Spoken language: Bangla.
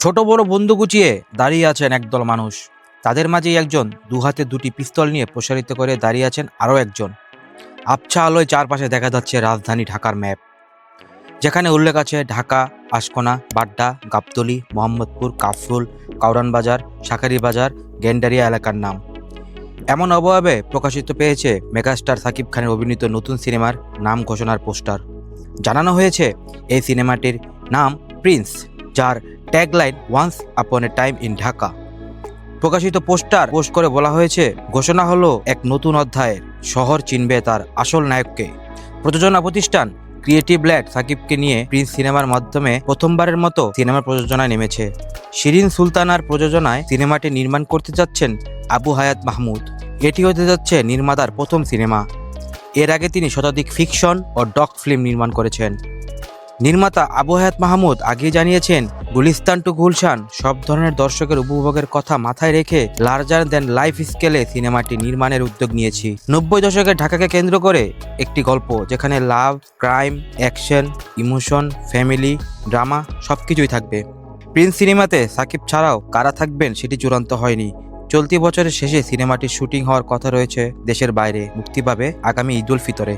ছোট বড় বন্দুক গুছিয়ে দাঁড়িয়ে আছেন একদল মানুষ। তাদের মাঝেই একজন দু হাতে দুটি পিস্তল নিয়ে প্রসারিত করে দাঁড়িয়ে আছেন আরও একজন। আবছা আলোয় চারপাশে দেখা যাচ্ছে রাজধানী ঢাকার ম্যাপ, যেখানে উল্লেখ আছে ঢাকা, আশকোনা, বাড্ডা, গাবতলী, মোহাম্মদপুর, কাফরুল, কাউরান বাজার, শাঁখারী বাজার, গেন্ডারিয়া এলাকার নাম। এমন অবয়বে প্রকাশিত পেয়েছে মেগাস্টার সাকিব খানের অভিনীত নতুন সিনেমার নাম ঘোষণার পোস্টার। জানানো হয়েছে এই সিনেমাটির নাম প্রিন্স, যার tagline once upon A time in Dhaka. প্রকাশিত পোস্টার পোস্ট করে বলা হয়েছে, ঘোষণা হলো এক নতুন অধ্যায়ের, শহর চিনবে তার আসল নায়ককে। প্রযোজনা প্রতিষ্ঠান ক্রিয়েটিভ ল্যাড সাকিবকে নিয়ে প্রিন্স সিনেমার মাধ্যমে প্রথমবারের মতো সিনেমার প্রযোজনায় নেমেছে। শিরিন সুলতানার প্রযোজনায় সিনেমাটি নির্মাণ করতে যাচ্ছেন আবু হায়াত মাহমুদ। এটি হতে যাচ্ছে নির্মাতার প্রথম সিনেমা। এর আগে তিনি শতাধিক ফিকশন ও ডক ফিল্ম নির্মাণ করেছেন। নির্মাতা আবু হায়াত মাহমুদ আগে জানিয়েছেন, গুলিস্তান টু গুলশান সব ধরনের দর্শকের উপভোগের কথা মাথায় রেখে লার্জার দ্যান লাইফ স্কেলে সিনেমাটি নির্মাণের উদ্যোগ নিয়েছি। 90 দশকের ঢাকাকে কেন্দ্র করে একটি গল্প, যেখানে love, crime, action, emotion, family, drama সবকিছুই থাকবে। প্রিন্স সিনেমাতে সাকিব ছাড়াও কারা থাকবেন সেটি চূড়ান্ত হয়নি। চলতি বছরের শেষে সিনেমাটির শুটিং হওয়ার কথা রয়েছে দেশের বাইরে, মুক্তি পাবে আগামী ঈদ উল ফিতরে।